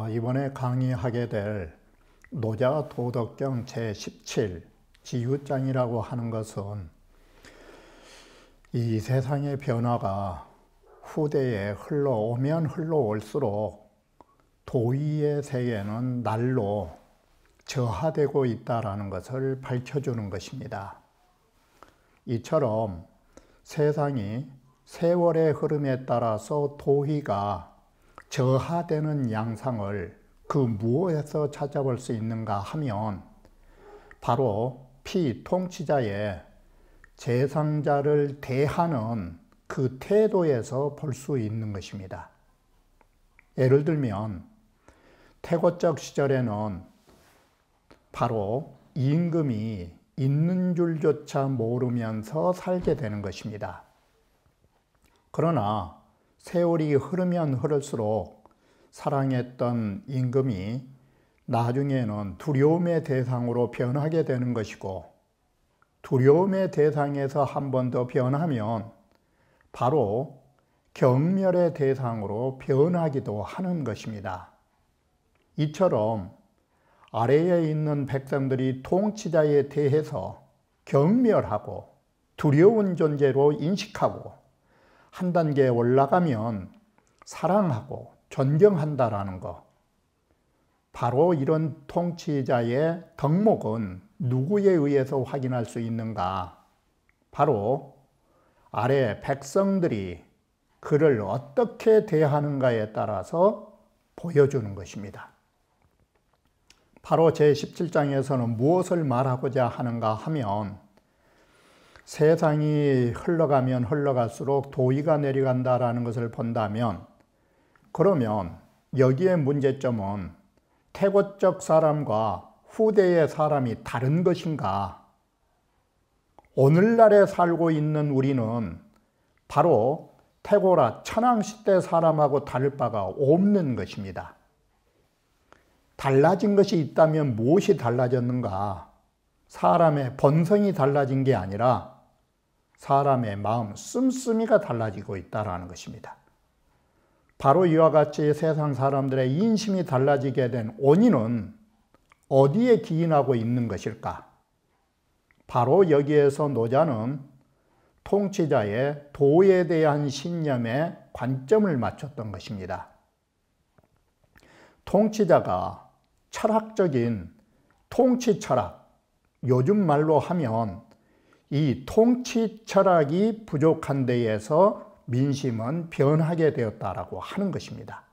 이번에 강의하게 될 노자 도덕경 제17 지유장이라고 하는 것은 이 세상의 변화가 후대에 흘러오면 흘러올수록 도의의 세계는 날로 저하되고 있다는 것을 밝혀주는 것입니다. 이처럼 세상이 세월의 흐름에 따라서 도의가 저하되는 양상을 그 무엇에서 찾아볼 수 있는가 하면 바로 피통치자의 제상자를 대하는 그 태도에서 볼 수 있는 것입니다. 예를 들면 태고적 시절에는 바로 임금이 있는 줄조차 모르면서 살게 되는 것입니다. 그러나 세월이 흐르면 흐를수록 사랑했던 임금이 나중에는 두려움의 대상으로 변하게 되는 것이고, 두려움의 대상에서 한 번 더 변하면 바로 경멸의 대상으로 변하기도 하는 것입니다. 이처럼 아래에 있는 백성들이 통치자에 대해서 경멸하고 두려운 존재로 인식하고 한 단계 올라가면 사랑하고 존경한다라는 것. 바로 이런 통치자의 덕목은 누구에 의해서 확인할 수 있는가? 바로 아래 백성들이 그를 어떻게 대하는가에 따라서 보여주는 것입니다. 바로 제17장에서는 무엇을 말하고자 하는가 하면 세상이 흘러가면 흘러갈수록 도의가 내려간다라는 것을 본다면, 그러면 여기에 문제점은 태고적 사람과 후대의 사람이 다른 것인가? 오늘날에 살고 있는 우리는 바로 태고라 천황시대 사람하고 다를 바가 없는 것입니다. 달라진 것이 있다면 무엇이 달라졌는가? 사람의 본성이 달라진 게 아니라 사람의 마음 씀씀이가 달라지고 있다는 것입니다. 바로 이와 같이 세상 사람들의 인심이 달라지게 된 원인은 어디에 기인하고 있는 것일까? 바로 여기에서 노자는 통치자의 도에 대한 신념에 관점을 맞췄던 것입니다. 통치자가 철학적인 통치 철학, 요즘 말로 하면 이 통치 철학이 부족한 데에서 민심은 변하게 되었다라고 하는 것입니다.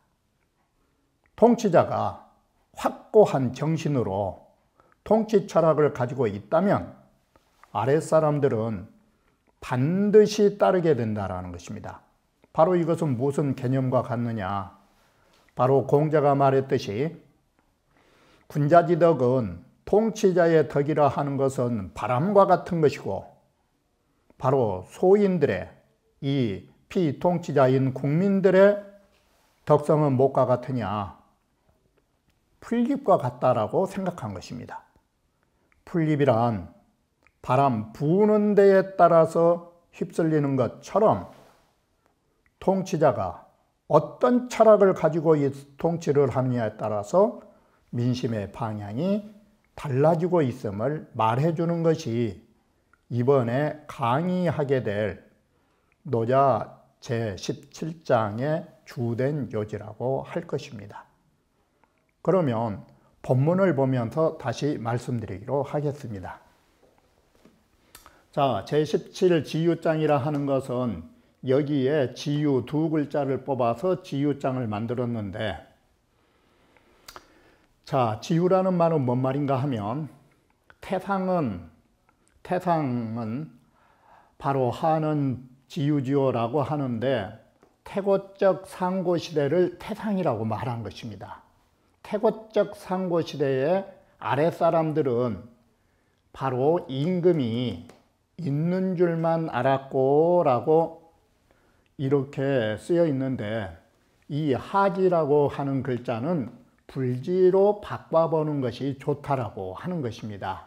통치자가 확고한 정신으로 통치 철학을 가지고 있다면 아랫사람들은 반드시 따르게 된다는 것입니다. 바로 이것은 무슨 개념과 같느냐? 바로 공자가 말했듯이 군자지덕은 통치자의 덕이라 하는 것은 바람과 같은 것이고, 바로 소인들의, 이 피통치자인 국민들의 덕성은 무엇과 같으냐? 풀잎과 같다라고 생각한 것입니다. 풀잎이란 바람 부는 데에 따라서 휩쓸리는 것처럼 통치자가 어떤 철학을 가지고 이 통치를 하느냐에 따라서 민심의 방향이 달라지고 있음을 말해주는 것이 이번에 강의하게 될 노자 제17장의 주된 요지라고 할 것입니다. 그러면 본문을 보면서 다시 말씀드리기로 하겠습니다. 자, 제17 지유장이라 하는 것은 여기에 지유 두 글자를 뽑아서 지유장을 만들었는데, 자, 지유라는 말은 뭔 말인가 하면 태상은 바로 하는 지유지오라고 하는데 태고적 상고시대를 태상이라고 말한 것입니다. 태고적 상고시대의 아랫사람들은 바로 임금이 있는 줄만 알았고 라고 이렇게 쓰여 있는데, 이 하지라고 하는 글자는 불지로 바꿔보는 것이 좋다라고 하는 것입니다.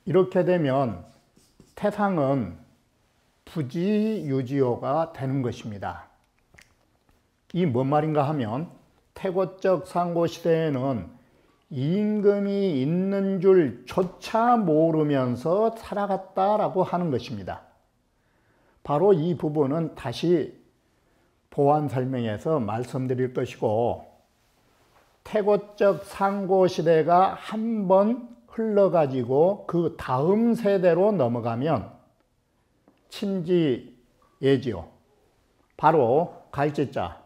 이렇게 되면 태상은 부지유지오가 되는 것입니다. 이 뭔 말인가 하면 태고적 상고시대에는 임금이 있는 줄조차 모르면서 살아갔다라고 하는 것입니다. 바로 이 부분은 다시 보완 설명해서 말씀드릴 것이고, 태고적 상고시대가 한번 흘러가지고 그 다음 세대로 넘어가면 친지예지요. 바로 갈지자,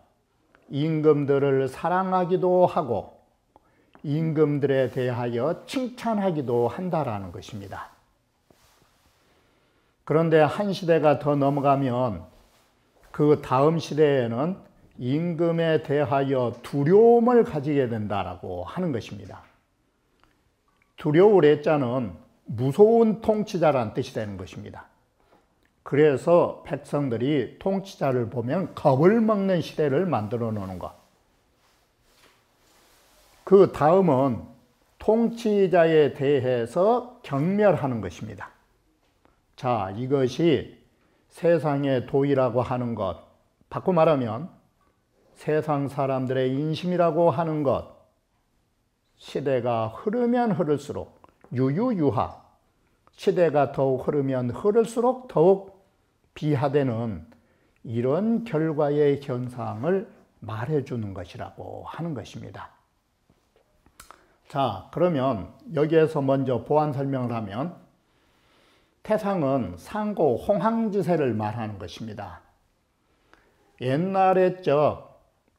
임금들을 사랑하기도 하고 임금들에 대하여 칭찬하기도 한다라는 것입니다. 그런데 한 시대가 더 넘어가면 그 다음 시대에는 임금에 대하여 두려움을 가지게 된다라고 하는 것입니다. 두려울 애자는 무서운 통치자라는 뜻이 되는 것입니다. 그래서 백성들이 통치자를 보면 겁을 먹는 시대를 만들어 놓는 것. 그 다음은 통치자에 대해서 경멸하는 것입니다. 자, 이것이 세상의 도의라고 하는 것, 바꿔 말하면 세상 사람들의 인심이라고 하는 것, 시대가 흐르면 흐를수록 유유유하, 시대가 더욱 흐르면 흐를수록 더욱 비하되는 이런 결과의 현상을 말해주는 것이라고 하는 것입니다. 자, 그러면 여기에서 먼저 보완 설명을 하면 태상은 상고 홍황지세를 말하는 것입니다. 옛날에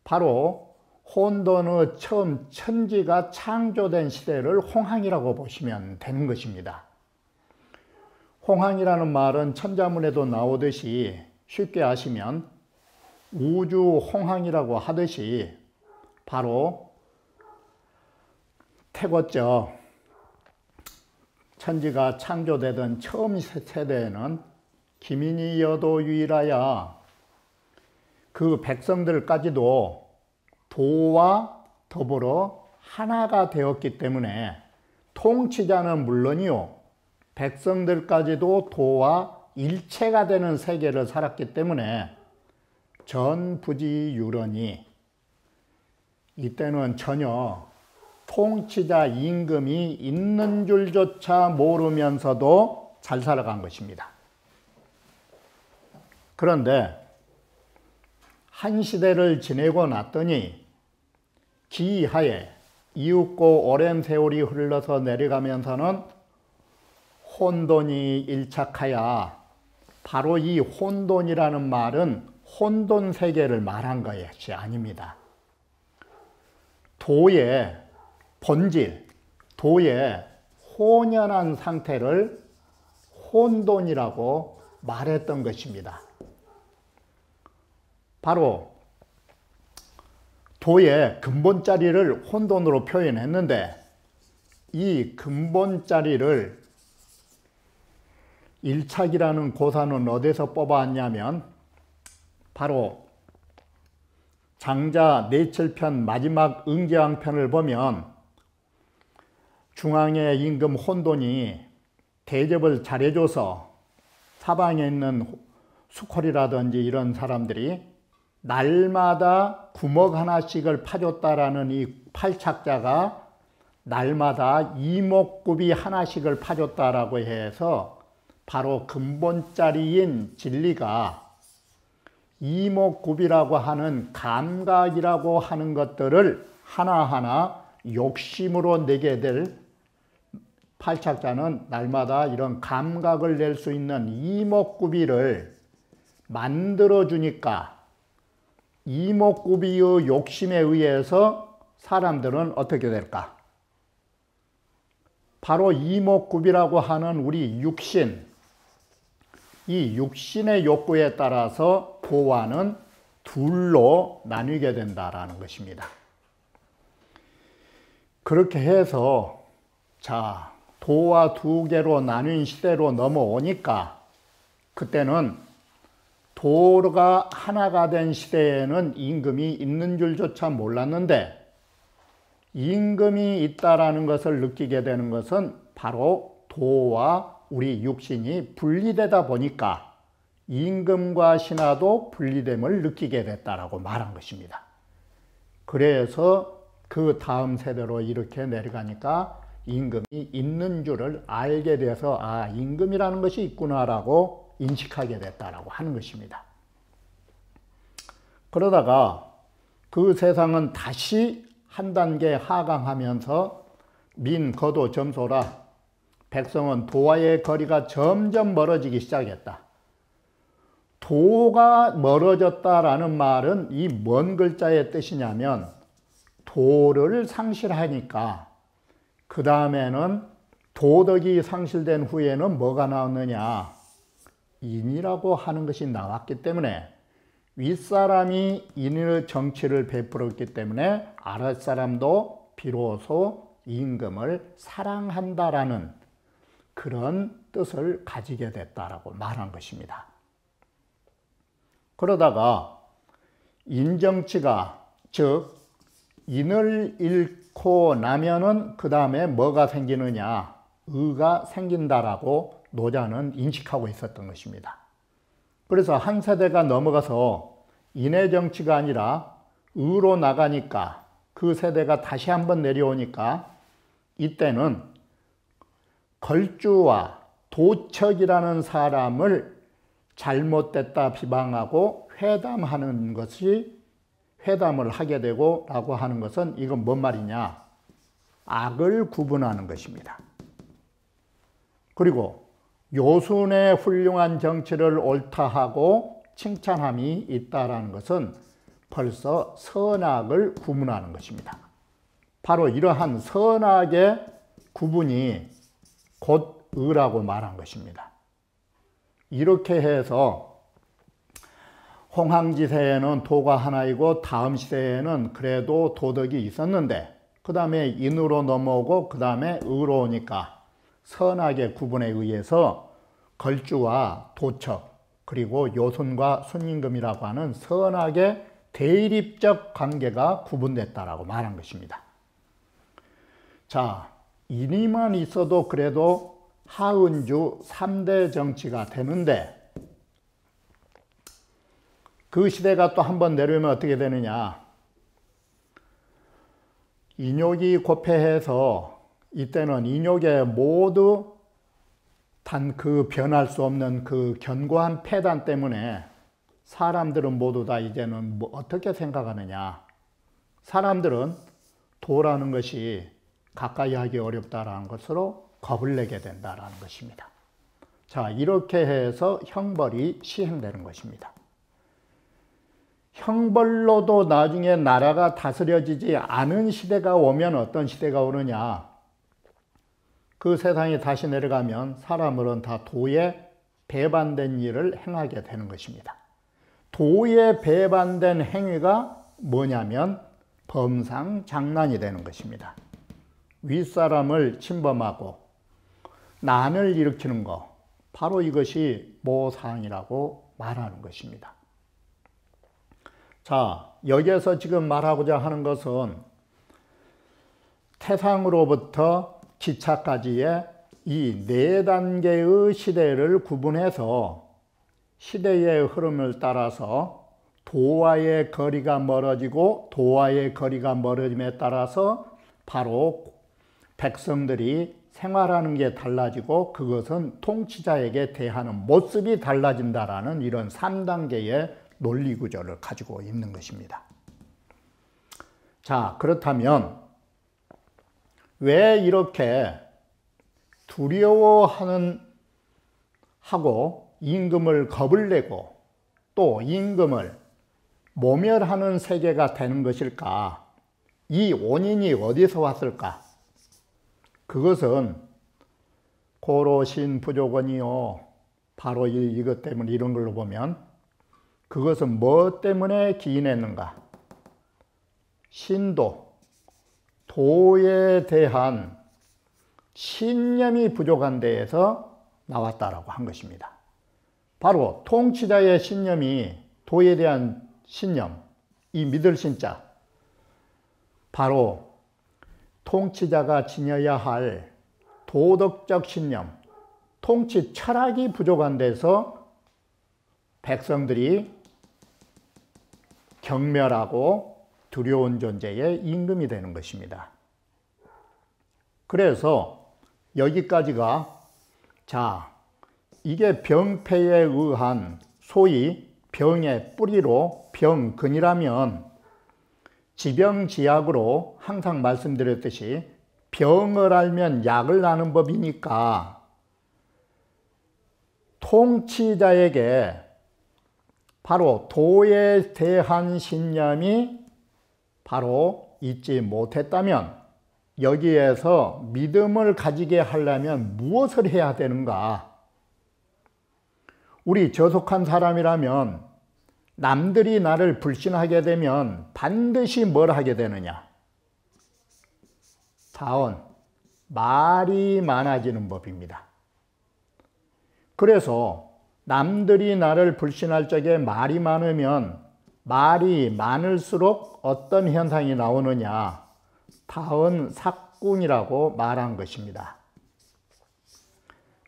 바로 혼돈의 처음 천지가 창조된 시대를 홍황이라고 보시면 되는 것입니다. 홍황이라는 말은 천자문에도 나오듯이 쉽게 하시면 우주 홍황이라고 하듯이 바로 태고적 천지가 창조되던 처음 세대에는 기민이 여도 유일하여 그 백성들까지도 도와 더불어 하나가 되었기 때문에 통치자는 물론이요, 백성들까지도 도와 일체가 되는 세계를 살았기 때문에 전부지유런이, 이때는 전혀 통치자 임금이 있는 줄조차 모르면서도 잘 살아간 것입니다. 그런데 한 시대를 지내고 났더니 기이하에 이윽고 오랜 세월이 흘러서 내려가면서는 혼돈이 일착하여, 바로 이 혼돈이라는 말은 혼돈 세계를 말한 것이 아닙니다. 도의 본질, 도의 혼연한 상태를 혼돈이라고 말했던 것입니다. 바로 도의 근본자리를 혼돈으로 표현했는데, 이 근본자리를 일착이라는 고사는 어디서 뽑아왔냐면 바로 장자 내철편 마지막 응제왕편을 보면 중앙의 임금 혼돈이 대접을 잘해줘서 사방에 있는 수콜이라든지 이런 사람들이 날마다 구멍 하나씩을 파줬다라는 이 팔착자가 날마다 이목구비 하나씩을 파줬다라고 해서 바로 근본자리인 진리가 이목구비라고 하는 감각이라고 하는 것들을 하나하나 욕심으로 내게 될 팔착자는 날마다 이런 감각을 낼 수 있는 이목구비를 만들어주니까 이목구비의 욕심에 의해서 사람들은 어떻게 될까? 바로 이목구비라고 하는 우리 육신, 이 육신의 욕구에 따라서 도와는 둘로 나뉘게 된다라는 것입니다. 그렇게 해서 자, 도와 두 개로 나뉜 시대로 넘어오니까 그때는 도가 하나가 된 시대에는 임금이 있는 줄조차 몰랐는데, 임금이 있다라는 것을 느끼게 되는 것은 바로 도와 우리 육신이 분리되다 보니까 임금과 신하도 분리됨을 느끼게 됐다라고 말한 것입니다. 그래서 그 다음 세대로 이렇게 내려가니까 임금이 있는 줄을 알게 돼서 아, 임금이라는 것이 있구나라고 인식하게 됐다라고 하는 것입니다. 그러다가 그 세상은 다시 한 단계 하강하면서 민거도 점소라 백성은 도와의 거리가 점점 멀어지기 시작했다. 도가 멀어졌다라는 말은 이 뭔 글자의 뜻이냐면 도를 상실하니까 그 다음에는 도덕이 상실된 후에는 뭐가 나왔느냐? 인이라고 하는 것이 나왔기 때문에 윗사람이 인의 정치를 베풀었기 때문에 아랫사람도 비로소 임금을 사랑한다라는 그런 뜻을 가지게 됐다라고 말한 것입니다. 그러다가 인정치가 즉 인을 잃고 나면은 그 다음에 뭐가 생기느냐? 의가 생긴다라고 노자는 인식하고 있었던 것입니다. 그래서 한 세대가 넘어가서 인의 정치가 아니라 의로 나가니까 그 세대가 다시 한번 내려오니까 이때는 걸주와 도척이라는 사람을 잘못됐다 비방하고 회담하는 것이 회담을 하게 되고 라고 하는 것은 이건 뭔 말이냐? 악을 구분하는 것입니다. 그리고 요순의 훌륭한 정치를 옳다하고 칭찬함이 있다라는 것은 벌써 선악을 구분하는 것입니다. 바로 이러한 선악의 구분이 곧 의라고 말한 것입니다. 이렇게 해서 홍항 시대에는 도가 하나이고 다음 시대에는 그래도 도덕이 있었는데 그 다음에 인으로 넘어오고 그 다음에 의로 오니까 선악의 구분에 의해서 걸주와 도척 그리고 요순과 순임금이라고 하는 선악의 대립적 관계가 구분됐다라고 말한 것입니다. 자, 인이만 있어도 그래도 하은주 3대 정치가 되는데 그 시대가 또 한번 내려오면 어떻게 되느냐? 인욕이 고패해서 이때는 인욕에 모두 단 그 변할 수 없는 그 견고한 폐단 때문에 사람들은 모두 다 이제는 뭐 어떻게 생각하느냐? 사람들은 도라는 것이 가까이 하기 어렵다라는 것으로 겁을 내게 된다라는 것입니다. 자, 이렇게 해서 형벌이 시행되는 것입니다. 형벌로도 나중에 나라가 다스려지지 않은 시대가 오면 어떤 시대가 오느냐? 그 세상이 다시 내려가면 사람들은 다 도에 배반된 일을 행하게 되는 것입니다. 도에 배반된 행위가 뭐냐면 범상장난이 되는 것입니다. 윗사람을 침범하고 난을 일으키는 것, 바로 이것이 모상이라고 말하는 것입니다. 자, 여기에서 지금 말하고자 하는 것은 태상으로부터 기차까지의 이 4단계의 시대를 구분해서 시대의 흐름을 따라서 도와의 거리가 멀어지고 도와의 거리가 멀어짐에 따라서 바로 백성들이 생활하는 게 달라지고 그것은 통치자에게 대하는 모습이 달라진다라는 이런 3단계의 논리 구조를 가지고 있는 것입니다. 자, 그렇다면 왜 이렇게 두려워하는 하고 임금을 겁을 내고 또 임금을 모멸하는 세계가 되는 것일까? 이 원인이 어디서 왔을까? 그것은 고로신 부족원이요. 바로 이것 때문에 이런 걸로 보면 그것은 뭐 때문에 기인했는가? 신도, 도에 대한 신념이 부족한 데에서 나왔다라고 한 것입니다. 바로 통치자의 신념이 도에 대한 신념, 이 믿을 신자, 바로 통치자가 지녀야 할 도덕적 신념, 통치 철학이 부족한 데서 백성들이 경멸하고 두려운 존재의 임금이 되는 것입니다. 그래서 여기까지가 자, 이게 병폐에 의한 소위 병의 뿌리로 병근이라면 지병지약으로 항상 말씀드렸듯이 병을 알면 약을 아는 법이니까 통치자에게 바로 도에 대한 신념이 바로 있지 못했다면 여기에서 믿음을 가지게 하려면 무엇을 해야 되는가? 우리 저속한 사람이라면 남들이 나를 불신하게 되면 반드시 뭘 하게 되느냐? 다은 말이 많아지는 법입니다. 그래서 남들이 나를 불신할 적에 말이 많으면 말이 많을수록 어떤 현상이 나오느냐? 다은 삭군이라고 말한 것입니다.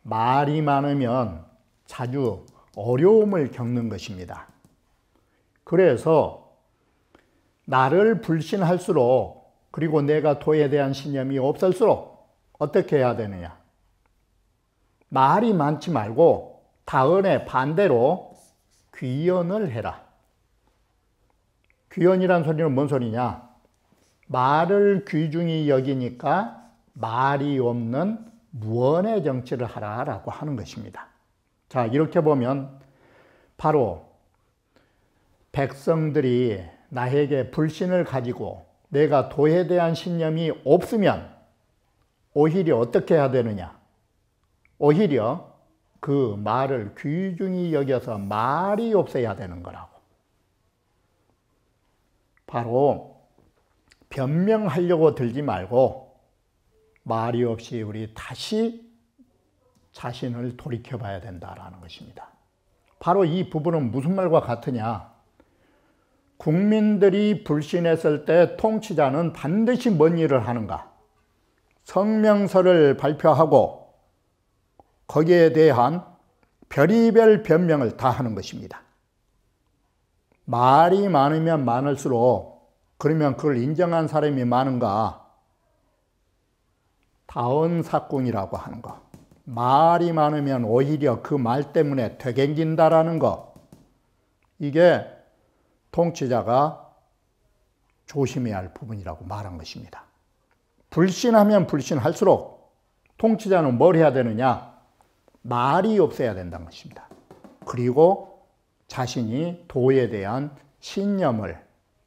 말이 많으면 자주 어려움을 겪는 것입니다. 그래서 나를 불신할수록 그리고 내가 도에 대한 신념이 없을수록 어떻게 해야 되느냐? 말이 많지 말고 다은의 반대로 귀언을 해라. 귀언이란 소리는 뭔 소리냐? 말을 귀중히 여기니까 말이 없는 무언의 정치를 하라라고 하는 것입니다. 자, 이렇게 보면 바로 백성들이 나에게 불신을 가지고 내가 도에 대한 신념이 없으면 오히려 어떻게 해야 되느냐? 오히려 그 말을 귀중히 여겨서 말이 없어야 되는 거라고. 바로 변명하려고 들지 말고 말이 없이 우리 다시 자신을 돌이켜 봐야 된다라는 것입니다. 바로 이 부분은 무슨 말과 같으냐? 국민들이 불신했을 때 통치자는 반드시 뭔 일을 하는가? 성명서를 발표하고 거기에 대한 별의별 변명을 다 하는 것입니다. 말이 많으면 많을수록 그러면 그걸 인정한 사람이 많은가? 다은삭궁이라고 하는 거. 말이 많으면 오히려 그 말 때문에 되갱긴다라는 거. 이게 통치자가 조심해야 할 부분이라고 말한 것입니다. 불신하면 불신할수록 통치자는 뭘 해야 되느냐? 말이 없어야 된다는 것입니다. 그리고 자신이 도에 대한 신념을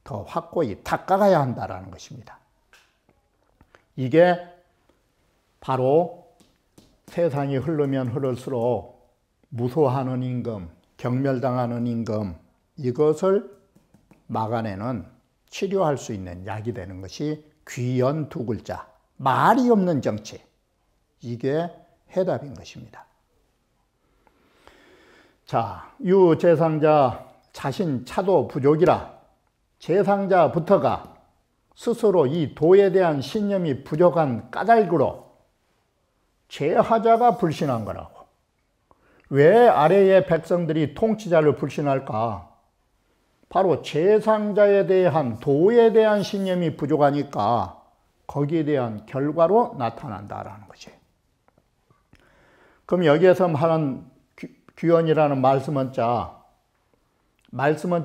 더 확고히 닦아가야 한다는 것입니다. 이게 바로 세상이 흐르면 흐를수록 무소하는 임금, 경멸당하는 임금, 이것을 막아내는 치료할 수 있는 약이 되는 것이 귀연 두 글자, 말이 없는 정치. 이게 해답인 것입니다. 자, 유재상자 자신 차도 부족이라 재상자부터가 스스로 이 도에 대한 신념이 부족한 까닭으로 재하자가 불신한 거라고. 왜 아래의 백성들이 통치자를 불신할까? 바로 재상자에 대한 도에 대한 신념이 부족하니까 거기에 대한 결과로 나타난다라는 거지. 그럼 여기에서 하는 귀언이라는 말씀원자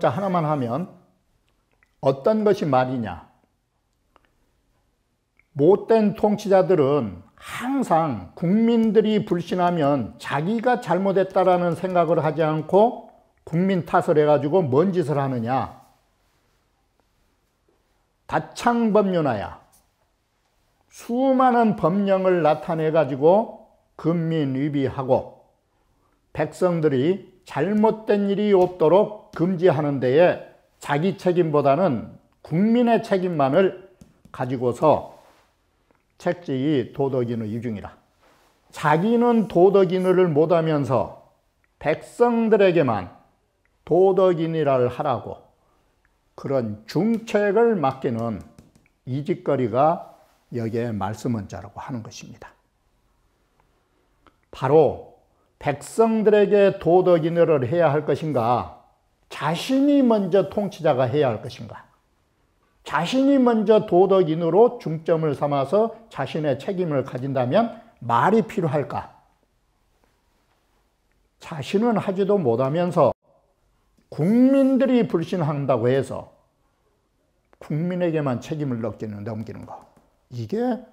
하나만 하면 어떤 것이 말이냐? 못된 통치자들은 항상 국민들이 불신하면 자기가 잘못했다라는 생각을 하지 않고 국민 탓을 해가지고 뭔 짓을 하느냐? 다창법륜하야. 수많은 법령을 나타내가지고 금민위비하고 백성들이 잘못된 일이 없도록 금지하는 데에 자기 책임보다는 국민의 책임만을 가지고서 책지이 도덕인의 이중이라. 자기는 도덕인을 못하면서 백성들에게만 도덕인이라 하라고 그런 중책을 맡기는 이짓거리가 여기에 말씀원자라고 하는 것입니다. 바로 백성들에게 도덕인을 해야 할 것인가? 자신이 먼저 통치자가 해야 할 것인가? 자신이 먼저 도덕인으로 중점을 삼아서 자신의 책임을 가진다면 말이 필요할까? 자신은 하지도 못하면서 국민들이 불신한다고 해서 국민에게만 책임을 넘기는 거. 이게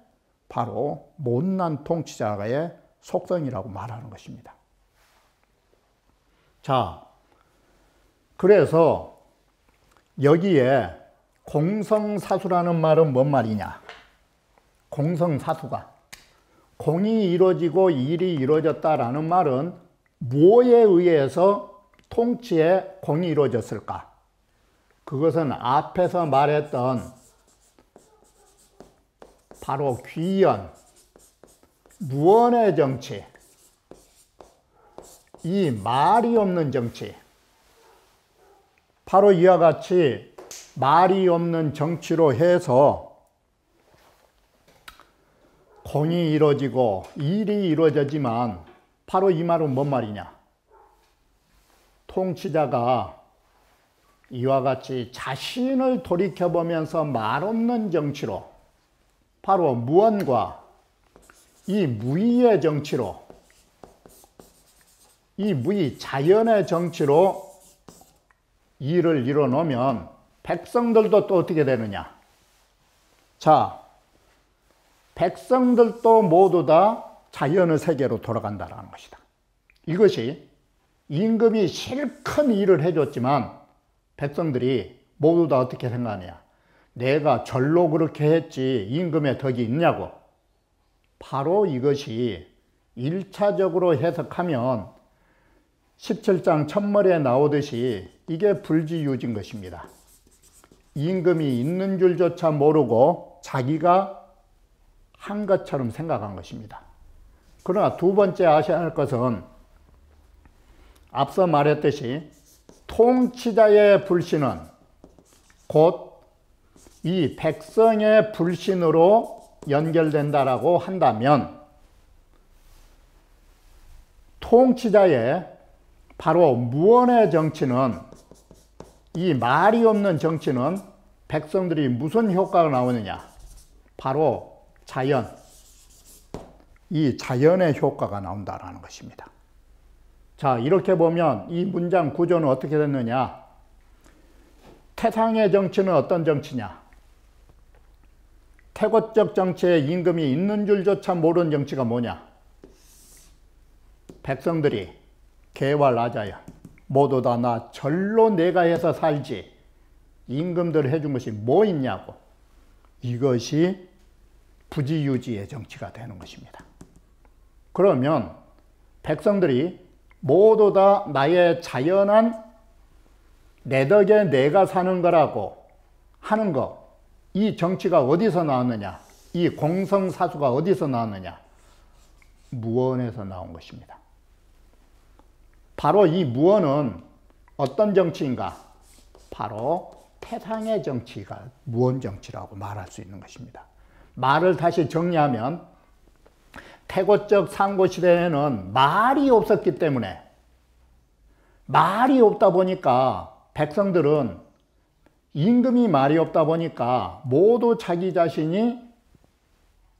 바로 못난 통치자의 속성이라고 말하는 것입니다. 자, 그래서 여기에 공성사수라는 말은 뭔 말이냐? 공성사수가 공이 이루어지고 일이 이루어졌다라는 말은 뭐에 의해서 통치에 공이 이루어졌을까? 그것은 앞에서 말했던 바로 귀연, 무언의 정치, 이 말이 없는 정치, 바로 이와 같이 말이 없는 정치로 해서 공이 이루어지고 일이 이루어지지만 바로 이 말은 뭔 말이냐? 통치자가 이와 같이 자신을 돌이켜보면서 말 없는 정치로 바로 무언과 이 무의의 정치로 이 무의 자연의 정치로 일을 이뤄놓으면 백성들도 또 어떻게 되느냐? 자, 백성들도 모두 다 자연의 세계로 돌아간다는 것이다. 이것이 임금이 실컷 일을 해줬지만 백성들이 모두 다 어떻게 생각하냐? 내가 절로 그렇게 했지 임금의 덕이 있냐고. 바로 이것이 1차적으로 해석하면 17장 첫머리에 나오듯이 이게 불지유지인 것입니다. 임금이 있는 줄조차 모르고 자기가 한 것처럼 생각한 것입니다. 그러나 두 번째 아셔야 할 것은 앞서 말했듯이 통치자의 불신은 곧 이 백성의 불신으로 연결된다라고 한다면 통치자의 바로 무언의 정치는 이 말이 없는 정치는 백성들이 무슨 효과가 나오느냐? 바로 자연, 이 자연의 효과가 나온다는 것입니다. 자, 이렇게 보면 이 문장 구조는 어떻게 됐느냐? 태상의 정치는 어떤 정치냐? 태고적 정치에 임금이 있는 줄조차 모르는 정치가 뭐냐? 백성들이 개와 라자야 모두 다 나 절로 내가 해서 살지 임금들 해준 것이 뭐 있냐고. 이것이 부지유지의 정치가 되는 것입니다. 그러면 백성들이 모두 다 나의 자연한 내 덕에 내가 사는 거라고 하는 거, 이 정치가 어디서 나왔느냐? 이 공성사수가 어디서 나왔느냐? 무언에서 나온 것입니다. 바로 이 무언은 어떤 정치인가? 바로 태상의 정치가 무언 정치라고 말할 수 있는 것입니다. 말을 다시 정리하면 태고적 상고시대에는 말이 없었기 때문에 말이 없다 보니까 백성들은 임금이 말이 없다 보니까 모두 자기 자신이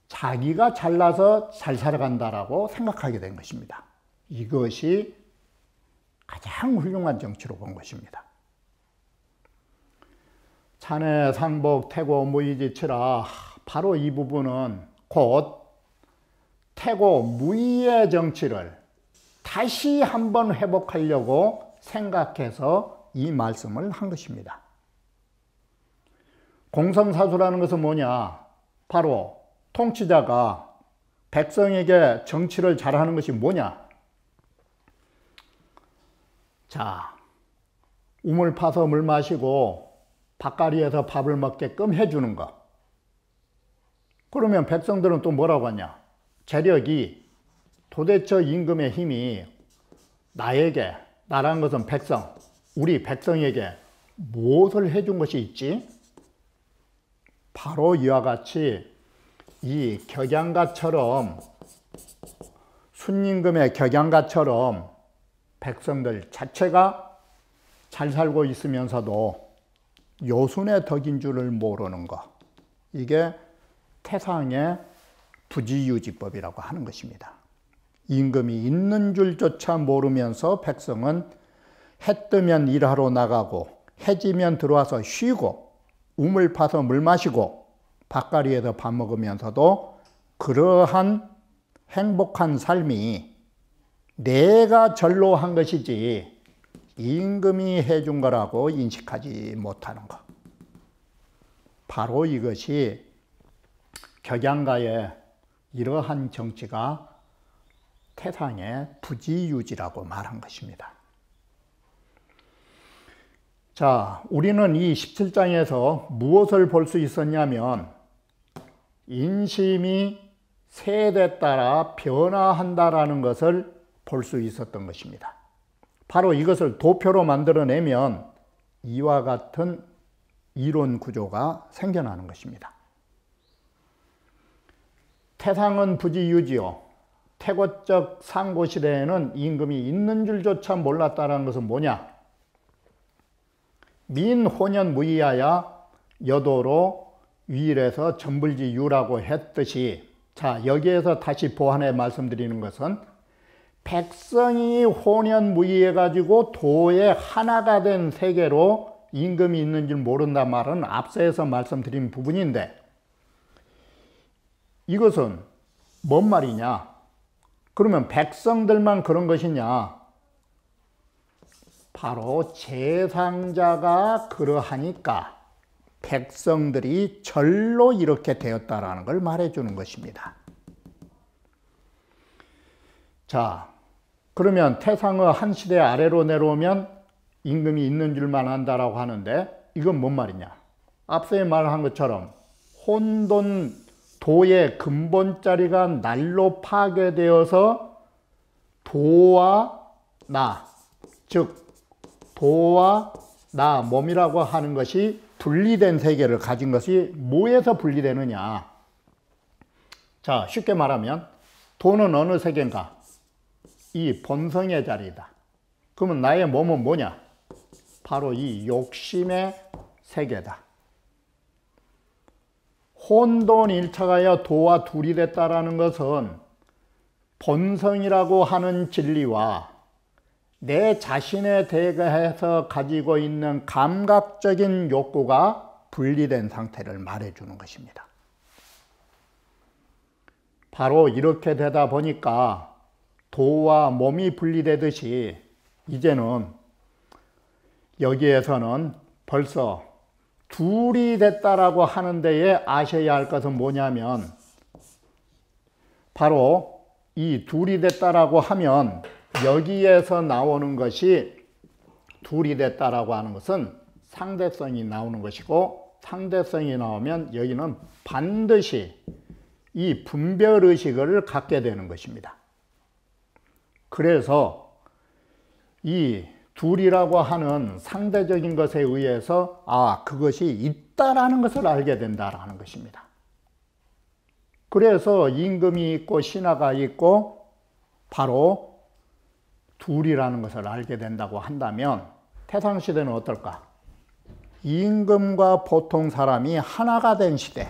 자기가 잘나서 잘 살아간다라고 생각하게 된 것입니다. 이것이 가장 훌륭한 정치로 본 것입니다. 찬해 상복 태고 무의지치라, 바로 이 부분은 곧 태고 무의의 정치를 다시 한번 회복하려고 생각해서 이 말씀을 한 것입니다. 공성사수라는 것은 뭐냐? 바로 통치자가 백성에게 정치를 잘하는 것이 뭐냐? 자, 우물 파서 물 마시고 밭가리에서 밥을 먹게끔 해주는 것. 그러면 백성들은 또 뭐라고 하냐? 재력이 도대체 임금의 힘이 나에게, 나라는 것은 백성, 우리 백성에게 무엇을 해준 것이 있지? 바로 이와 같이 이 격양가처럼, 순임금의 격양가처럼 백성들 자체가 잘 살고 있으면서도 요순의 덕인 줄을 모르는 것. 이게 태상의 부지유지법이라고 하는 것입니다. 임금이 있는 줄조차 모르면서 백성은 해 뜨면 일하러 나가고 해지면 들어와서 쉬고 우물 파서 물 마시고 밭가리에서 밥 먹으면서도 그러한 행복한 삶이 내가 절로 한 것이지 임금이 해준 거라고 인식하지 못하는 것. 바로 이것이 격양가의 이러한 정치가 태상의 부지유지라고 말한 것입니다. 자, 우리는 이 17장에서 무엇을 볼 수 있었냐면 인심이 세대에 따라 변화한다라는 것을 볼 수 있었던 것입니다. 바로 이것을 도표로 만들어내면 이와 같은 이론 구조가 생겨나는 것입니다. 태상은 부지유지요. 태고적 상고시대에는 임금이 있는 줄조차 몰랐다는 것은 뭐냐? 민혼연무이하야 여도로 위일에서 전불지유라고 했듯이, 자, 여기에서 다시 보완해 말씀드리는 것은 백성이 혼연무이해 가지고 도의 하나가 된 세계로 임금이 있는 줄 모른단 말은 앞서서 말씀드린 부분인데, 이것은 뭔 말이냐? 그러면 백성들만 그런 것이냐? 바로 제상자가 그러하니까 백성들이 절로 이렇게 되었다라는 걸 말해주는 것입니다. 자, 그러면 태상의 한 시대 아래로 내려오면 임금이 있는 줄만 안다라고 하는데 이건 뭔 말이냐? 앞서 말한 것처럼 혼돈 도의 근본자리가 날로 파괴되어서 도와 나, 즉 도와 나, 몸이라고 하는 것이 분리된 세계를 가진 것이 뭐에서 분리되느냐? 자, 쉽게 말하면 도는 어느 세계인가? 이 본성의 자리다. 그러면 나의 몸은 뭐냐? 바로 이 욕심의 세계다. 혼돈 일차가여 도와 둘이 됐다라는 것은 본성이라고 하는 진리와 내 자신에 대해서 가지고 있는 감각적인 욕구가 분리된 상태를 말해주는 것입니다. 바로 이렇게 되다 보니까 도와 몸이 분리되듯이 이제는 여기에서는 벌써 둘이 됐다라고 하는 데에 아셔야 할 것은 뭐냐면 바로 이 둘이 됐다라고 하면 여기에서 나오는 것이 둘이 됐다라고 하는 것은 상대성이 나오는 것이고, 상대성이 나오면 여기는 반드시 이 분별의식을 갖게 되는 것입니다. 그래서 이 둘이라고 하는 상대적인 것에 의해서 그것이 있다라는 것을 알게 된다라는 것입니다. 그래서 임금이 있고 신하가 있고 바로 둘이라는 것을 알게 된다고 한다면 태상시대는 어떨까? 임금과 보통 사람이 하나가 된 시대,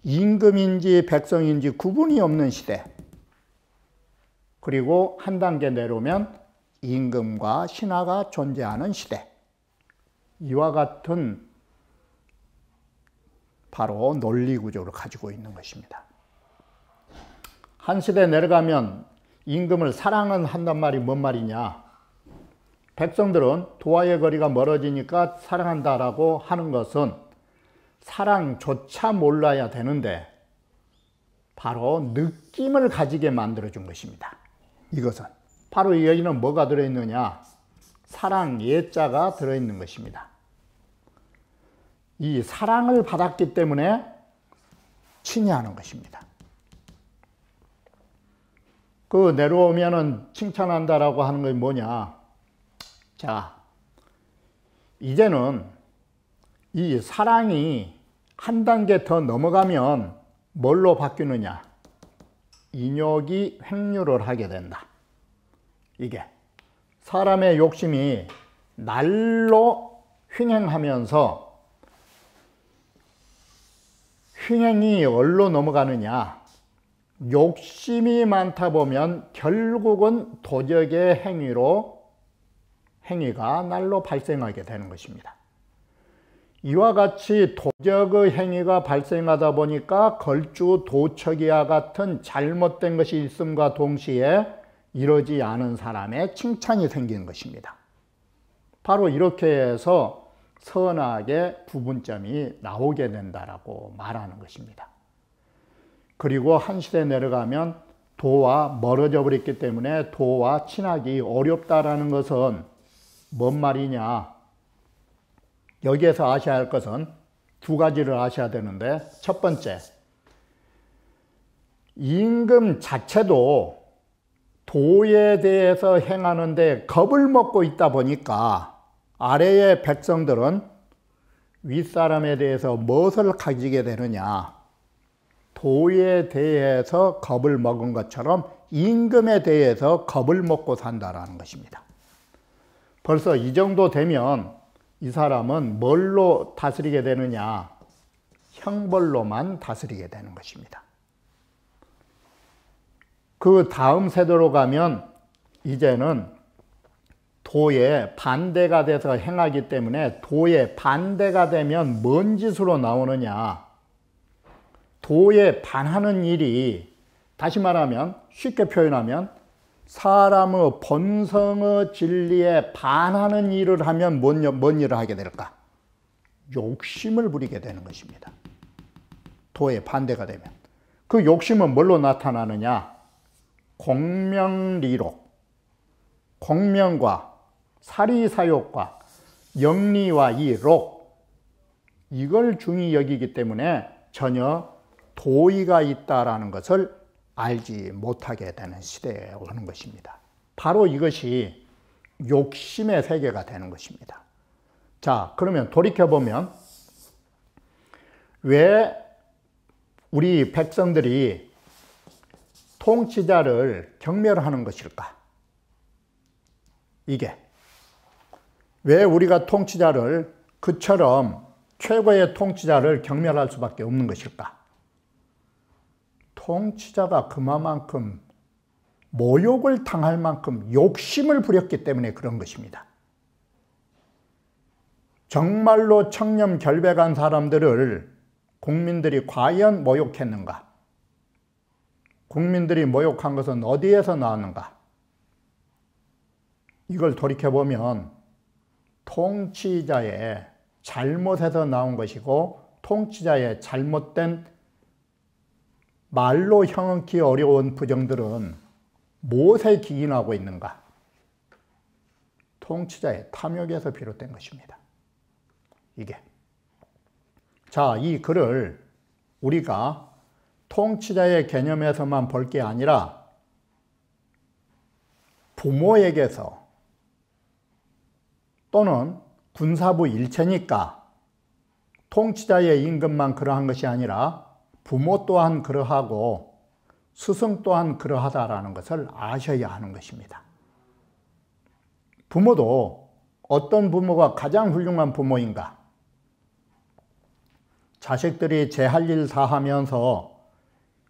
임금인지 백성인지 구분이 없는 시대, 그리고 한 단계 내려오면 임금과 신하가 존재하는 시대, 이와 같은 바로 논리구조를 가지고 있는 것입니다. 한 시대 내려가면 임금을 사랑은 한단 말이 뭔 말이냐? 백성들은 도와의 거리가 멀어지니까 사랑한다라고 하는 것은 사랑조차 몰라야 되는데 바로 느낌을 가지게 만들어준 것입니다. 이것은 바로 여기는 뭐가 들어있느냐? 사랑 예자가 들어있는 것입니다. 이 사랑을 받았기 때문에 친애하는 것입니다. 그 내려오면은 칭찬한다라고 하는 것이 뭐냐? 자, 이제는 이 사랑이 한 단계 더 넘어가면 뭘로 바뀌느냐? 인욕이 횡류를 하게 된다. 이게 사람의 욕심이 날로 횡행하면서 횡행이 어디로 넘어가느냐? 욕심이 많다 보면 결국은 도적의 행위가 날로 발생하게 되는 것입니다. 이와 같이 도적의 행위가 발생하다 보니까 걸주, 도척이와 같은 잘못된 것이 있음과 동시에 이러지 않은 사람의 칭찬이 생기는 것입니다. 바로 이렇게 해서 선악의 구분점이 나오게 된다라고 말하는 것입니다. 그리고 한 시대 내려가면 도와 멀어져 버렸기 때문에 도와 친하기 어렵다라는 것은 뭔 말이냐? 여기에서 아셔야 할 것은 두 가지를 아셔야 되는데, 첫 번째, 임금 자체도 도에 대해서 행하는데 겁을 먹고 있다 보니까 아래의 백성들은 윗사람에 대해서 무엇을 가지게 되느냐? 도에 대해서 겁을 먹은 것처럼 임금에 대해서 겁을 먹고 산다라는 것입니다. 벌써 이 정도 되면 이 사람은 뭘로 다스리게 되느냐? 형벌로만 다스리게 되는 것입니다. 그 다음 세대로 가면 이제는 도에 반대가 돼서 행하기 때문에 도에 반대가 되면 뭔 짓으로 나오느냐? 도에 반하는 일이, 다시 말하면 쉽게 표현하면 사람의 본성의 진리에 반하는 일을 하면 뭔 일을 하게 될까? 욕심을 부리게 되는 것입니다. 도에 반대가 되면. 그 욕심은 뭘로 나타나느냐? 공명리록, 공명과 사리사욕과 영리와 이 록, 이걸 중히 여기기 때문에 전혀 도의가 있다라는 것을 알지 못하게 되는 시대에 오는 것입니다. 바로 이것이 욕심의 세계가 되는 것입니다. 자, 그러면 돌이켜보면 왜 우리 백성들이 통치자를 경멸하는 것일까? 이게 왜 우리가 통치자를 그처럼 최고의 통치자를 경멸할 수밖에 없는 것일까? 통치자가 그만큼 모욕을 당할 만큼 욕심을 부렸기 때문에 그런 것입니다. 정말로 청렴결백한 사람들을 국민들이 과연 모욕했는가? 국민들이 모욕한 것은 어디에서 나왔는가? 이걸 돌이켜보면 통치자의 잘못에서 나온 것이고, 통치자의 잘못된 말로 형언기 어려운 부정들은 무엇에 기인하고 있는가? 통치자의 탐욕에서 비롯된 것입니다. 이게. 자, 이 글을 우리가 통치자의 개념에서만 볼 게 아니라 부모에게서 또는 군사부 일체니까 통치자의 임금만 그러한 것이 아니라 부모 또한 그러하고 스승 또한 그러하다라는 것을 아셔야 하는 것입니다. 부모도 어떤 부모가 가장 훌륭한 부모인가? 자식들이 제 할 일 다 하면서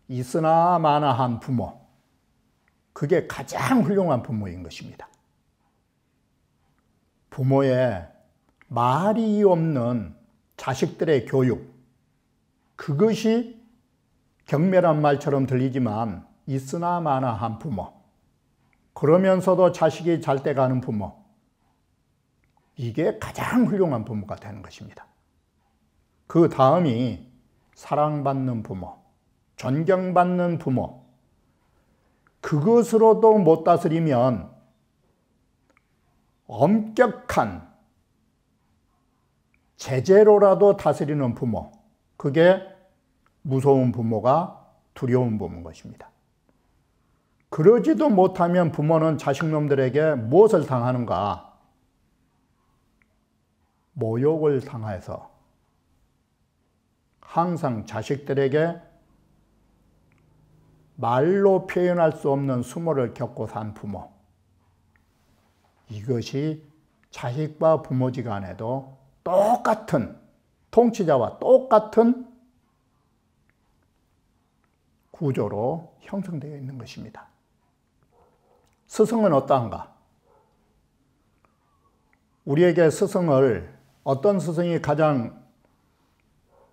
있으나 마나한 부모, 그게 가장 훌륭한 부모인 것입니다. 부모의 말이 없는 자식들의 교육, 그것이 경멸한 말처럼 들리지만 있으나 마나한 부모, 그러면서도 자식이 잘 돼가는 부모, 이게 가장 훌륭한 부모가 되는 것입니다. 그 다음이 사랑받는 부모, 존경받는 부모, 그것으로도 못 다스리면 엄격한 제재로라도 다스리는 부모, 그게 무서운 부모가 두려운 부모인 것입니다. 그러지도 못하면 부모는 자식놈들에게 무엇을 당하는가? 모욕을 당해서 항상 자식들에게 말로 표현할 수 없는 수모를 겪고 산 부모, 이것이 자식과 부모지간에도 똑같은 통치자와 똑같은 구조로 형성되어 있는 것입니다. 스승은 어떠한가? 우리에게 스승을 어떤 스승이 가장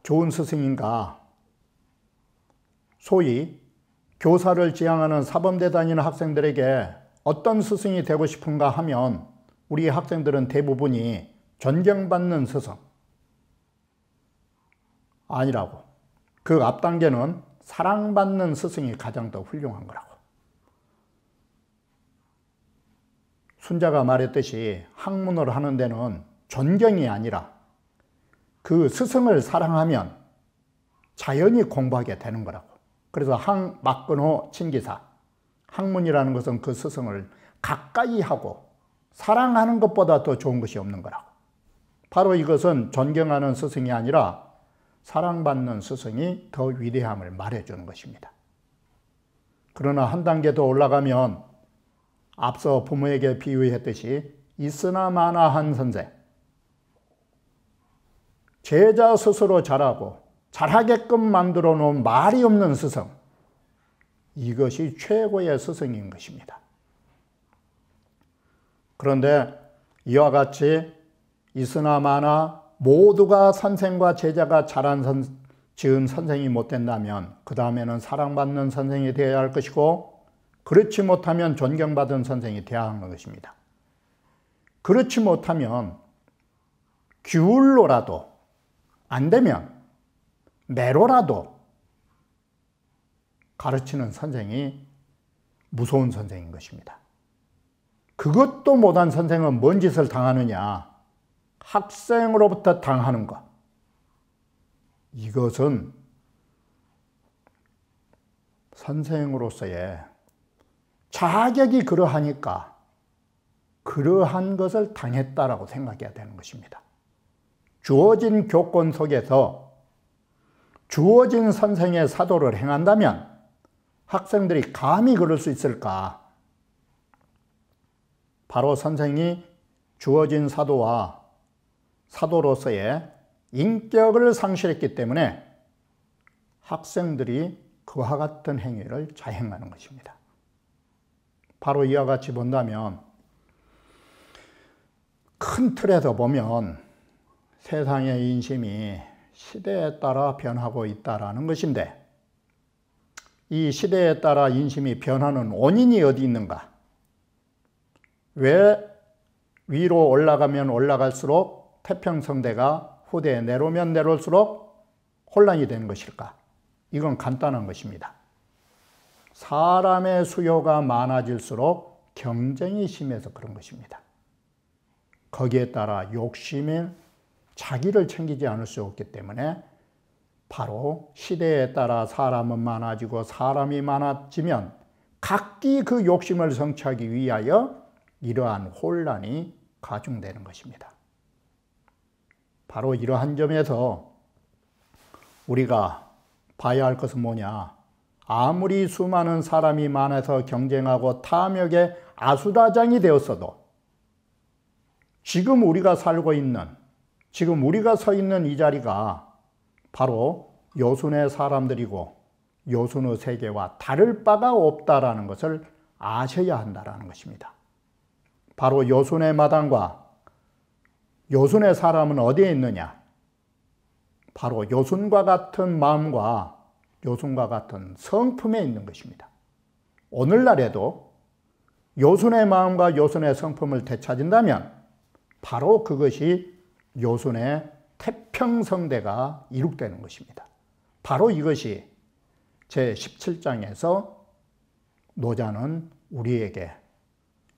좋은 스승인가? 소위 교사를 지향하는 사범대 다니는 학생들에게 어떤 스승이 되고 싶은가 하면 우리 학생들은 대부분이 존경받는 스승 아니라고. 그 앞단계는 사랑받는 스승이 가장 더 훌륭한 거라고. 순자가 말했듯이 학문을 하는 데는 존경이 아니라 그 스승을 사랑하면 자연히 공부하게 되는 거라고. 그래서 막근호 친기사, 학문이라는 것은 그 스승을 가까이 하고 사랑하는 것보다 더 좋은 것이 없는 거라고. 바로 이것은 존경하는 스승이 아니라 사랑받는 스승이 더 위대함을 말해주는 것입니다. 그러나 한 단계 더 올라가면 앞서 부모에게 비유했듯이 있으나 마나한 선생, 제자 스스로 잘하고 잘하게끔 만들어 놓은 말이 없는 스승, 이것이 최고의 스승인 것입니다. 그런데 이와 같이 있으나 마나 모두가 선생과 제자가 지은 선생이 못 된다면 그 다음에는 사랑받는 선생이 되어야 할 것이고, 그렇지 못하면 존경받은 선생이 되어야 하는 것입니다. 그렇지 못하면 규율로라도 안 되면 매로라도 가르치는 선생이 무서운 선생인 것입니다. 그것도 못한 선생은 뭔 짓을 당하느냐? 학생으로부터 당하는 것. 이것은 선생으로서의 자격이 그러하니까 그러한 것을 당했다라고 생각해야 되는 것입니다. 주어진 교권 속에서 주어진 선생의 사도를 행한다면 학생들이 감히 그럴 수 있을까? 바로 선생이 주어진 사도와 사도로서의 인격을 상실했기 때문에 학생들이 그와 같은 행위를 자행하는 것입니다. 바로 이와 같이 본다면 큰 틀에서 보면 세상의 인심이 시대에 따라 변하고 있다는 것인데, 이 시대에 따라 인심이 변하는 원인이 어디 있는가? 왜 위로 올라가면 올라갈수록 태평성대가 후대에 내려오면 내려올수록 혼란이 되는 것일까? 이건 간단한 것입니다. 사람의 수요가 많아질수록 경쟁이 심해서 그런 것입니다. 거기에 따라 욕심이 자기를 챙기지 않을 수 없기 때문에 바로 시대에 따라 사람은 많아지고 사람이 많아지면 각기 그 욕심을 성취하기 위하여 이러한 혼란이 가중되는 것입니다. 바로 이러한 점에서 우리가 봐야 할 것은 뭐냐? 아무리 수많은 사람이 많아서 경쟁하고 탐욕의 아수라장이 되었어도 지금 우리가 살고 있는, 지금 우리가 서 있는 이 자리가 바로 요순의 사람들이고 요순의 세계와 다를 바가 없다라는 것을 아셔야 한다라는 것입니다. 바로 요순의 마당과 요순의 사람은 어디에 있느냐? 바로 요순과 같은 마음과 요순과 같은 성품에 있는 것입니다. 오늘날에도 요순의 마음과 요순의 성품을 되찾은다면 바로 그것이 요순의 태평성대가 이룩되는 것입니다. 바로 이것이 제17장에서 노자는 우리에게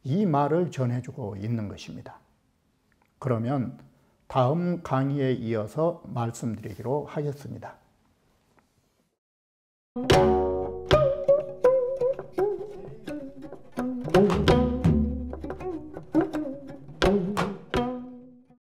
이 말을 전해주고 있는 것입니다. 그러면 다음 강의에 이어서 말씀드리기로 하겠습니다. Thank you.